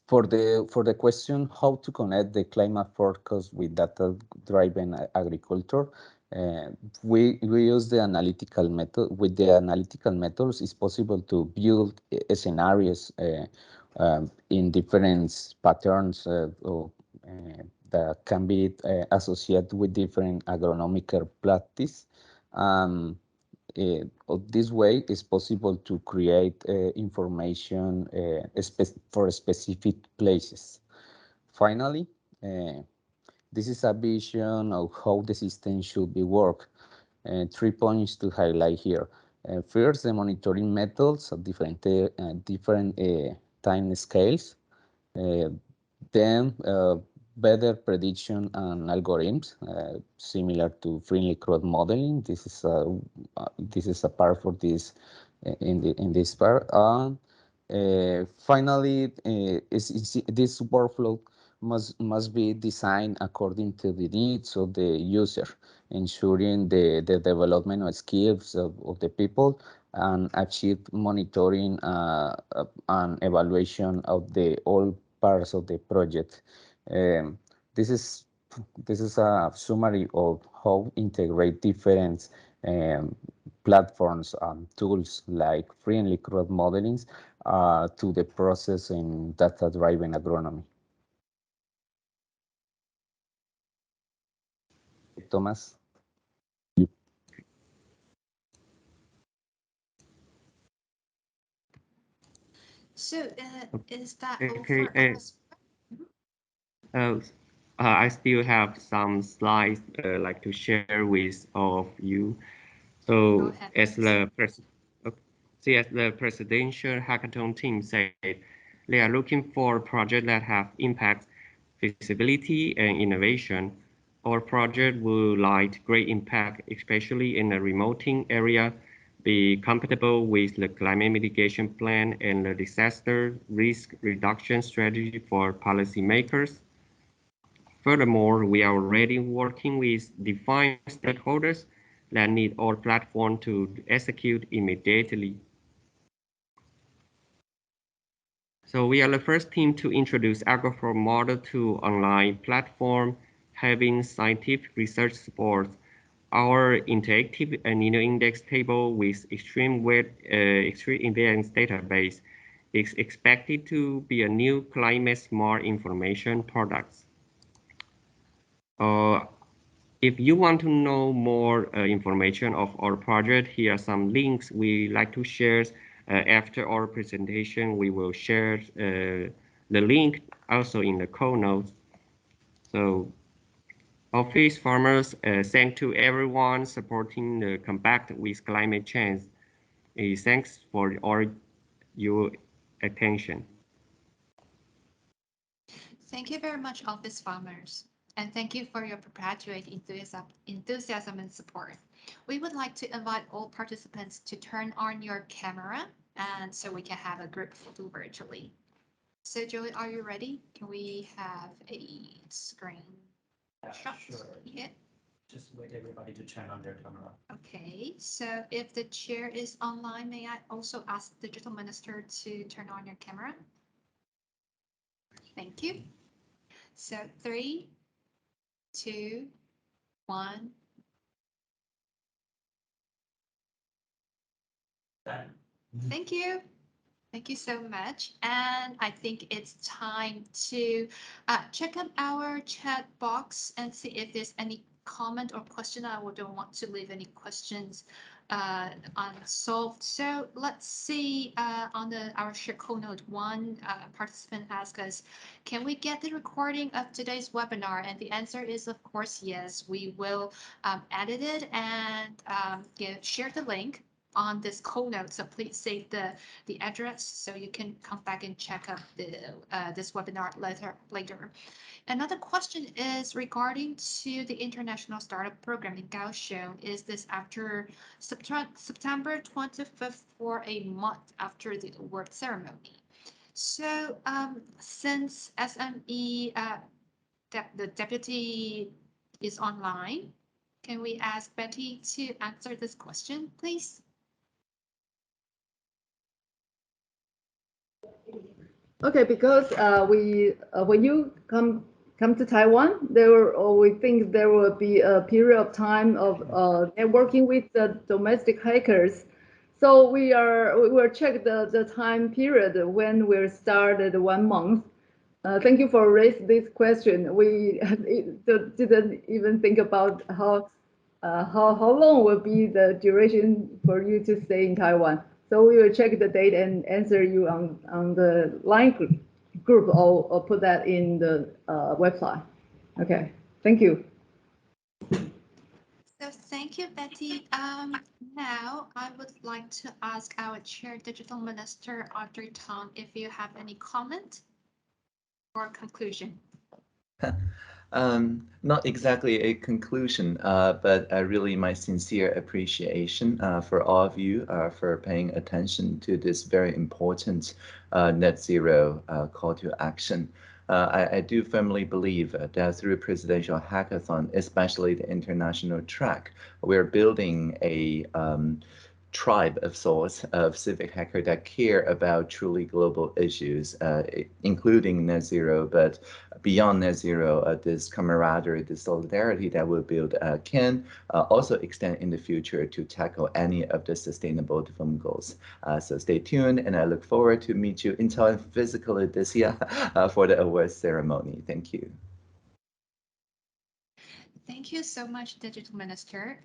for the question how to connect the climate forecast with data-driven agriculture, uh, we use the analytical method. With the analytical methods, it's possible to build scenarios in different patterns that can be associated with different agronomical practice. Um, this way, it's possible to create information for specific places. Finally, this is a vision of how the system should be worked. 3 points to highlight here. First, the monitoring methods of different time scales. Uh, then better prediction and algorithms, similar to friendly crowd modeling. This is a part for this in this part. And finally, this workflow must be designed according to the needs of the user, ensuring the development of skills of the people and achieve monitoring and evaluation of the all parts of the project. Um, this is this is a summary of how integrate different platforms and tools like friendly crowd modelings to the process in data-driven agronomy. Thomas? So is that all Okay, for our? uh, I still have some slides like to share with all of you. Go So ahead, as please. as the presidential hackathon team said, they are looking for projects that have impact, feasibility, and innovation. Our project will light great impact, especially in a remote area, be compatible with the climate mitigation plan and the disaster risk reduction strategy for policymakers. Furthermore, we are already working with defined stakeholders that need our platform to execute immediately. So we are the first team to introduce AgroFlow model to online platform, having scientific research support. Our interactive amino index table with extreme invariance database is expected to be a new climate smart information product. If you want to know more information of our project, here are some links we like to share. After our presentation, we will share the link also in the code notes. So, office farmers, thank to everyone supporting the combat with climate change. Thanks for all your attention. Thank you very much, office farmers. And thank you for your perpetuate enthusiasm and support. We would like to invite all participants to turn on your camera and so we can have a group photo virtually. So Joey, are you ready? Can we have a screen shot? Sure. Yeah. Just wait everybody to turn on their camera. Okay, so if the chair is online, may I also ask the digital minister to turn on your camera? Thank you. So 3, 2, 1. Done. Thank you. Thank you so much. And I think it's time to check out our chat box and see if there's any comment or question. I don't want to leave any questions unsolved. So let's see on our share code note, one participant asked us, can we get the recording of today's webinar? And the answer is, of course, yes. We will edit it and share the link on this code note. So please save the address so you can come back and check out this webinar later. Another question is regarding to the International Startup Program in Kaohsiung. Is this after September 25th for a month after the award ceremony? So since SME, the deputy is online, can we ask Betty to answer this question, please? Okay, because when you come to Taiwan, we think there will be a period of time of networking with the domestic hackers. So we will check the time period when we started 1 month. Thank you for raising this question. We didn't even think about how long will be the duration for you to stay in Taiwan. So we will check the date and answer you on the line group or put that in the website. Okay, thank you. So thank you, Betty. Now I would like to ask our Chair Digital Minister, Audrey Tong, if you have any comment or conclusion. Not exactly a conclusion, but really my sincere appreciation for all of you for paying attention to this very important net zero call to action. I do firmly believe that through Presidential Hackathon, especially the international track, we're building a tribe of sorts of civic hackers that care about truly global issues, including net zero, but beyond net zero, this camaraderie, this solidarity that we build can also extend in the future to tackle any of the sustainable development goals. So stay tuned, and I look forward to meet you in Taiwan physically this year for the awards ceremony. Thank you. Thank you so much, Digital Minister.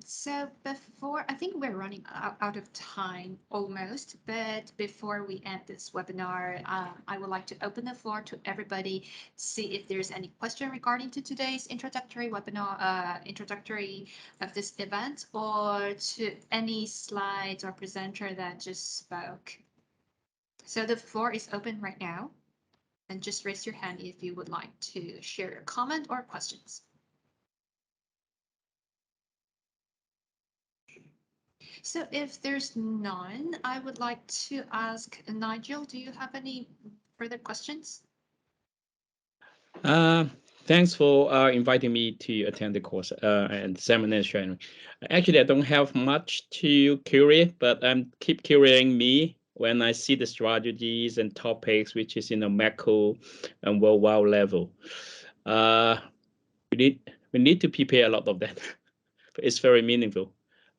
So before, I think we're running out of time almost, but before we end this webinar, I would like to open the floor to everybody, see if there's any question regarding to today's introductory webinar, introductory of this event, or to any slides or presenter that just spoke. So the floor is open right now, and just raise your hand if you would like to share your comment or questions. So if there's none, I would like to ask Nigel, do you have any further questions? Thanks for inviting me to attend the course and seminar sharing. Actually, I don't have much to query, but keep querying me when I see the strategies and topics, which is in a macro and worldwide level. We need to prepare a lot of that. It's very meaningful.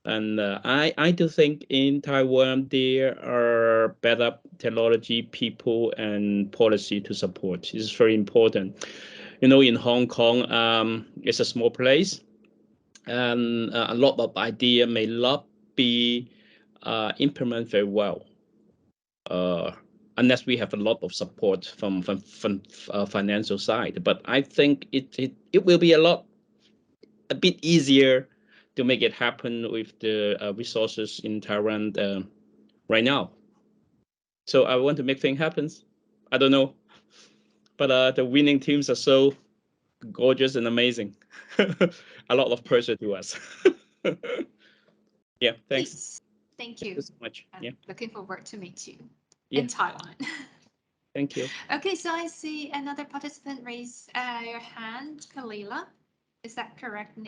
And I do think in Taiwan, there are better technology, people, and policy to support. It's very important. You know, in Hong Kong, it's a small place, and a lot of idea may not be implemented very well, unless we have a lot of support from financial side. But I think it will be a bit easier to make it happen with the resources in Taiwan right now. So I want to make things happen. I don't know, but the winning teams are so gorgeous and amazing. A lot of pressure to us. Yeah, thanks. Please. Thank you. Thank you so much. I'm yeah, looking forward to meet you yeah. in Taiwan. Thank you. Okay, so I see another participant raise your hand, Kalila. Is that correct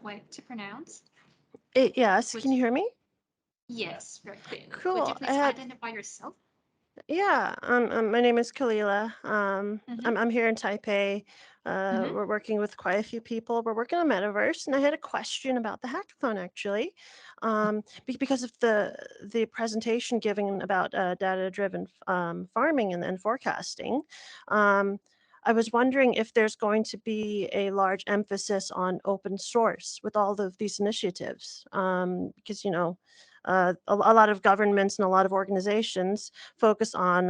way to pronounce? Yes, can you hear me? Yes, very clearly. Cool. Would you please identify yourself? Yeah, my name is Kalila. Mhm. I'm here in Taipei. Mhm. We're working with quite a few people. We're working on Metaverse, and I had a question about the hackathon actually, because of the presentation given about data-driven farming and forecasting. I was wondering if there's going to be a large emphasis on open source with all of these initiatives, because you know. A lot of governments and a lot of organizations focus on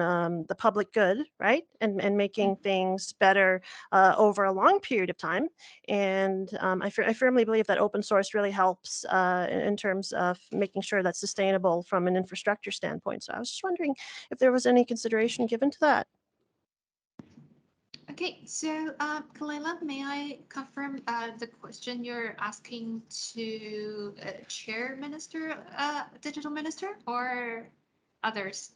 the public good, right? And making things better over a long period of time. And I firmly believe that open source really helps in terms of making sure that's sustainable from an infrastructure standpoint. So I was just wondering if there was any consideration given to that. Okay, so Kalila, may I confirm the question you're asking to Chair Minister, Digital Minister, or others?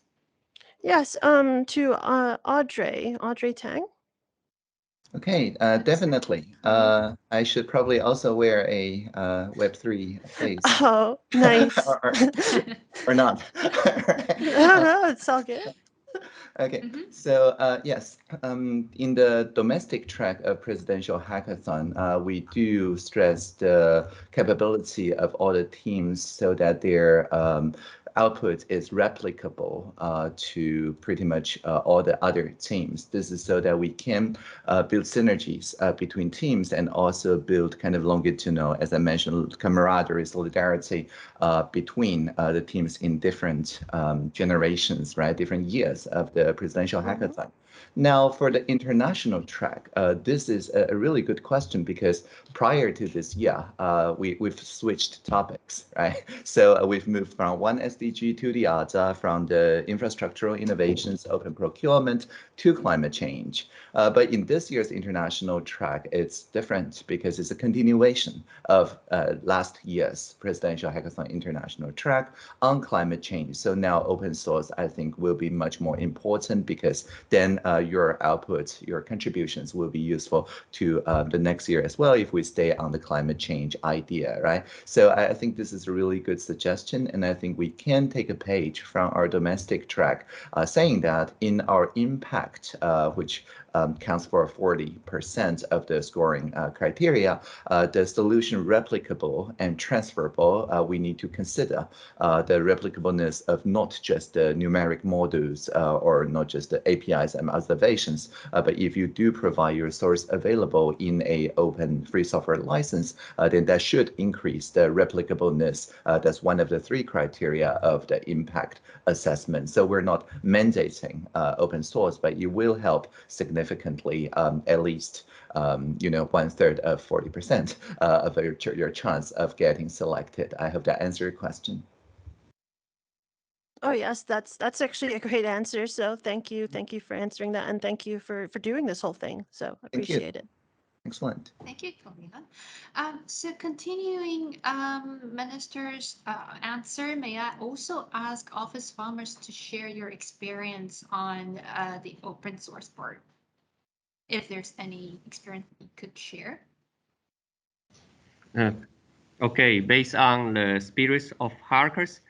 Yes, to Audrey Tang. Okay, definitely. I should probably also wear a Web3 face. Oh, nice. or not. No, it's all good. Okay, so yes, in the domestic track of Presidential Hackathon, we do stress the capability of all the teams so that their output is replicable to pretty much all the other teams. This is so that we can build synergies between teams and also build kind of longitudinal, as I mentioned, camaraderie, solidarity between the teams in different generations, right? Different years of the Presidential Hackathon. Now, for the international track, this is a really good question because prior to this year, we've switched topics, right? So we've moved from one SDG to the other, from the infrastructural innovations, open procurement, to climate change. But in this year's international track, it's different because it's a continuation of last year's Presidential Hackathon international track on climate change. So now open source, I think, will be much more important because then your output, your contributions will be useful to the next year as well if we stay on the climate change idea, right? So I think this is a really good suggestion, and I think we can take a page from our domestic track, saying that in our impact, which counts for 40% of the scoring criteria, the solution replicable and transferable, we need to consider the replicableness of not just the numeric models or not just the APIs and observations, but if you do provide your source available in a open free software license, then that should increase the replicableness. That's one of the 3 criteria of the impact assessment. So we're not mandating open source, but it will help significantly, at least 1/3 of 40% of your chance of getting selected. I hope that answered your question. Oh yes, that's actually a great answer. So thank you for answering that, and thank you for doing this whole thing. So appreciate it. Excellent. Thank you, Kalina. So continuing Minister's answer, may I also ask office farmers to share your experience on the open source part? If there's any experience you could share. Okay, based on the spirits of hackers,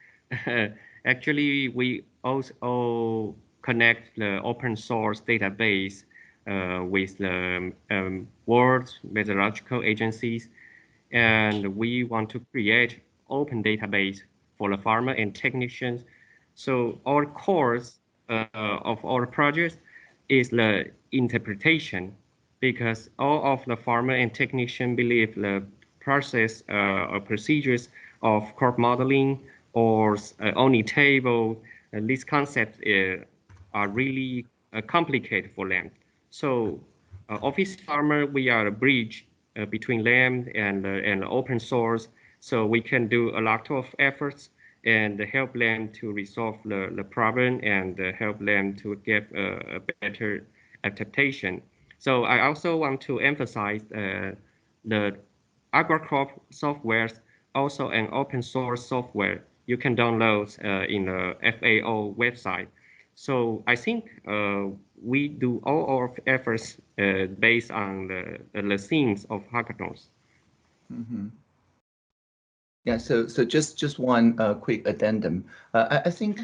actually we also connect the open source database with the world meteorological agencies, and we want to create open database for the farmer and technicians. So our cores of our project is the interpretation, because all of the farmer and technician believe the process or procedures of crop modeling or only table, these concepts are really complicated for them. So office farmer, we are a bridge between them and open source, so we can do a lot of efforts and help them to resolve the problem and help them to get a better adaptation. So I also want to emphasize the agrocrop software, also an open source software you can download in the FAO website. So I think we do all our efforts based on the themes of hackathons. Mm-hmm. Yeah, so just one quick addendum. I think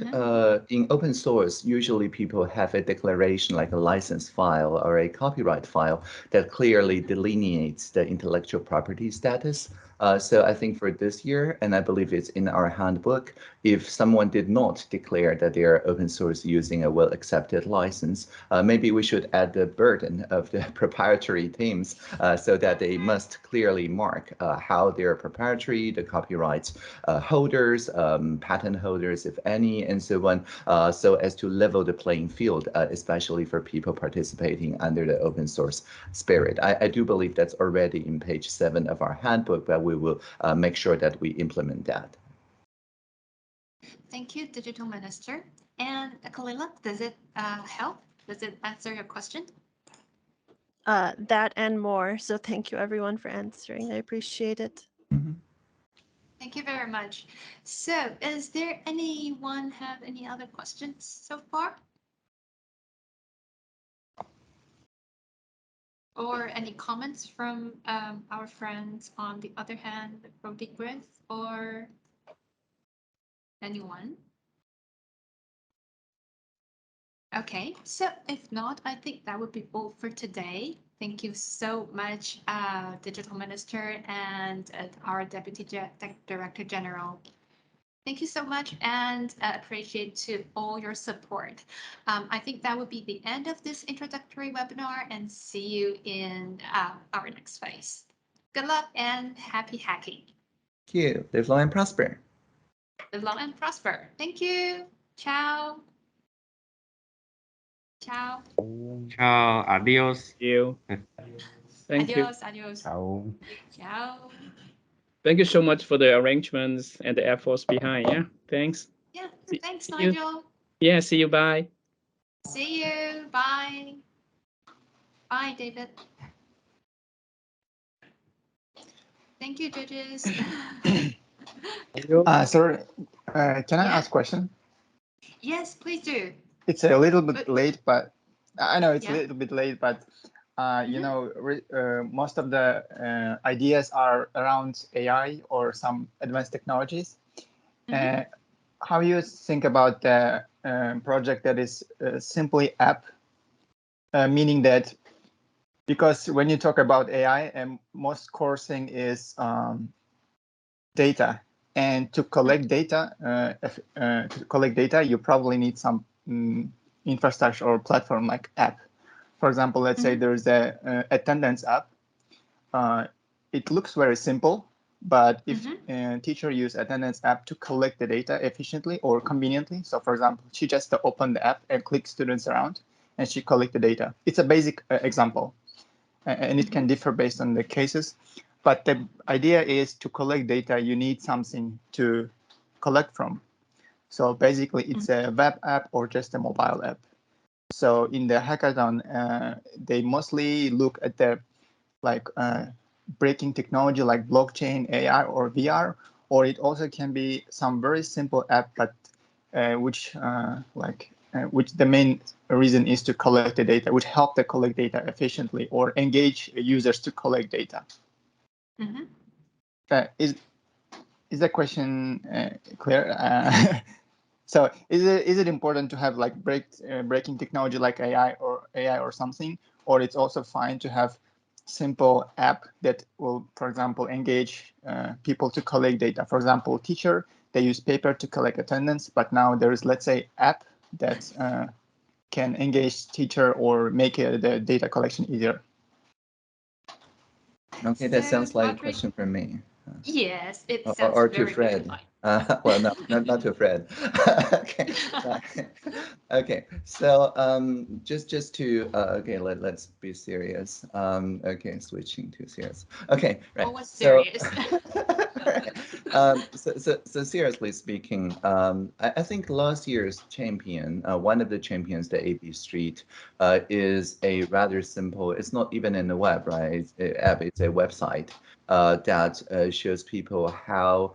in open source, usually people have a declaration like a license file or a copyright file that clearly delineates the intellectual property status. So I think for this year, and I believe it's in our handbook, if someone did not declare that they are open source using a well-accepted license, maybe we should add the burden of the proprietary themes so that they must clearly mark how they are proprietary, the copyright holders, patent holders, if any, and so on, so as to level the playing field, especially for people participating under the open source spirit. I do believe that's already in page 7 of our handbook, but we will make sure that we implement that. Thank you, Digital Minister. And Kalila, does it help? Does it answer your question? That and more. So thank you everyone for answering. I appreciate it. Mm-hmm. Thank you very much. So is there anyone have any other questions so far? Or any comments from our friends on the other hand, voting with, or anyone? Okay, so if not, I think that would be all for today. Thank you so much, Digital Minister and our Deputy Director General. Thank you so much, and appreciate to all your support. I think that would be the end of this introductory webinar, and see you in our next phase. Good luck and happy hacking. Thank you. Live long and prosper. Live long and prosper. Thank you. Ciao. Ciao. Ciao, adios. Thank you. Thank you. Adios. Adios. Ciao. Ciao. Thank you so much for the arrangements and the efforts behind. Yeah, thanks. Yeah, thanks, See you. Nigel. Yeah, see you. Bye. See you. Bye. Bye, David. Thank you, judges. Sorry, can I Yeah. ask a question? Yes, please do. It's a little bit But- late, but I know it's Yeah. a little bit late, but you Mhm. know, most of the ideas are around AI or some advanced technologies. Mhm. How you think about the project that is simply app, meaning that because when you talk about AI, and most core thing is data, and to collect data, you probably need some infrastructure or platform like app. For example, let's say there's a attendance app. It looks very simple, but if a teacher use attendance app to collect the data efficiently or conveniently, so for example, she just open the app and click students around, and she collect the data. It's a basic example, and it can differ based on the cases. But the idea is to collect data, you need something to collect from. So basically, it's a web app or just a mobile app. So in the hackathon, they mostly look at the like breaking technology like blockchain, AI, or VR, or it also can be some very simple app, but which the main reason is to collect the data, which help to collect data efficiently or engage users to collect data. Is that question clear? So is it important to have like breaking technology like AI or something, or it's also fine to have simple app that will, for example, engage people to collect data? For example, teacher, they use paper to collect attendance, but now there is, let's say, app that can engage teacher or make the data collection easier. Okay, that sounds like a question for me. Yes, it sounds Or to very Fred. good. Well, no, not to Fred. Okay. Okay. So just to okay, let's be serious. Okay, switching to serious. Okay, right. Always So, serious. so seriously speaking, I think last year's champion, one of the champions, the AB Street, is a rather simple. It's not even in the web, right? It's a app. It's a website that shows people how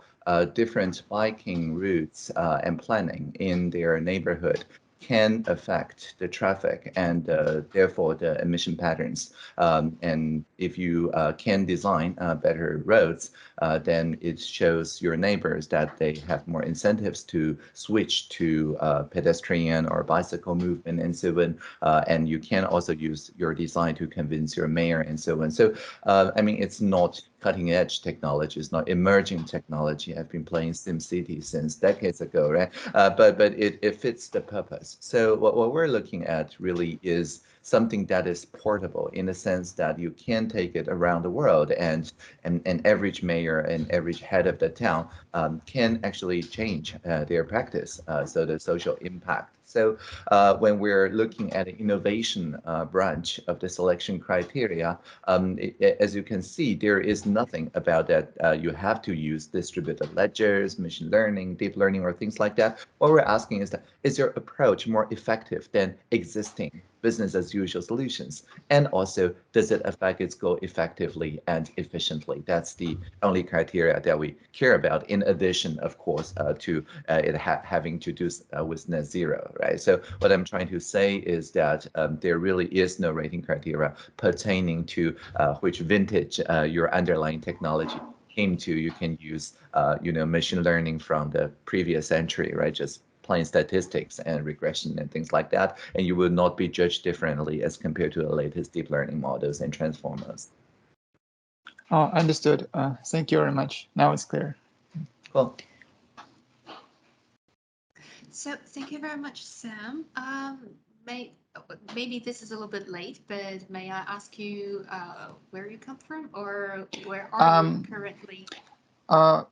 different biking routes and planning in their neighborhood can affect the traffic and therefore the emission patterns. And if you can design better roads, then it shows your neighbors that they have more incentives to switch to pedestrian or bicycle movement and so on. And you can also use your design to convince your mayor and so on. So, I mean, it's not cutting edge technology, it's not emerging technology. I've been playing SimCity since decades ago, right? But it fits the purpose. So what we're looking at really is something that is portable in the sense that you can take it around the world, and an average mayor and average head of the town can actually change their practice. So the social impact. So when we're looking at an innovation branch of the selection criteria, as you can see, there is nothing about that you have to use distributed ledgers, machine learning, deep learning, or things like that. What we're asking is that, is your approach more effective than existing business as usual solutions? And also, does it affect its goal effectively and efficiently? That's the only criteria that we care about, in addition, of course, to it having to do with net zero, right? So what I'm trying to say is that there really is no rating criteria pertaining to which vintage your underlying technology came to. You can use, machine learning from the previous century, right? Just plain statistics and regression and things like that, and you will not be judged differently as compared to the latest deep learning models and transformers. Oh, understood. Thank you very much. Now it's clear. Cool. So thank you very much, Sam. Maybe this is a little bit late, but may I ask you where you come from, or where are you currently?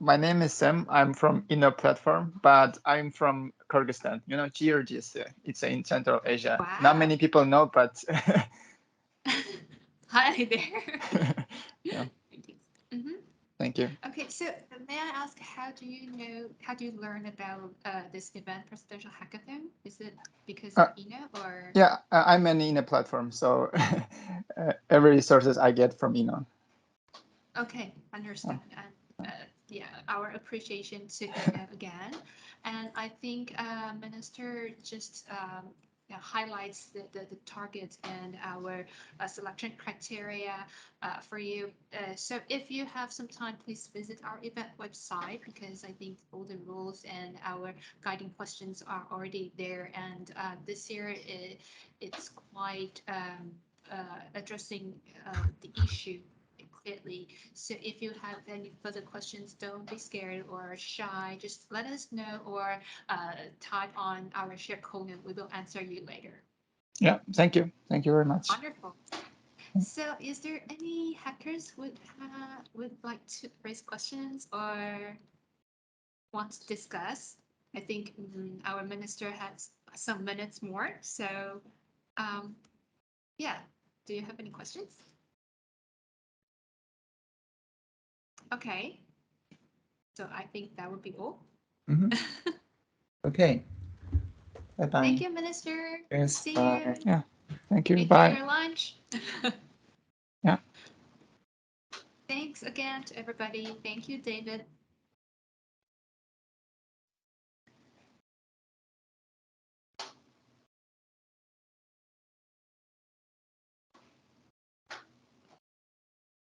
My name is Sam. I'm from Inner Platform, but I'm from Kyrgyzstan. You know, Georgia. It's in Central Asia. Wow. Not many people know, but Hi there. yeah. Mm-hmm. Thank you. Okay, so may I ask, how do you learn about this event, Presidential Hackathon? Is it because of Ina, or? Yeah, I'm an Inner Platform, so every resources I get from Ina. Okay, understand. And yeah, our appreciation to Ina again. And I think Minister just highlights the targets and our selection criteria for you. So if you have some time, please visit our event website, because I think all the rules and our guiding questions are already there. And this year it's quite addressing the issue clearly. So if you have any further questions, don't be scared or shy. Just let us know, or type on our shared code and we will answer you later. Yeah, thank you. Thank you very much. Wonderful. So is there any hackers would like to raise questions or want to discuss? I think our minister has some minutes more. So yeah, do you have any questions? Okay. So I think that would be all. Okay. Bye-bye. Thank you, Minister. Yes, See bye. you. Yeah, thank you. Enjoy Bye. your lunch. Yeah. Thanks again to everybody. Thank you, David.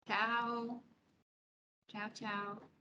Ciao. Ciao, ciao.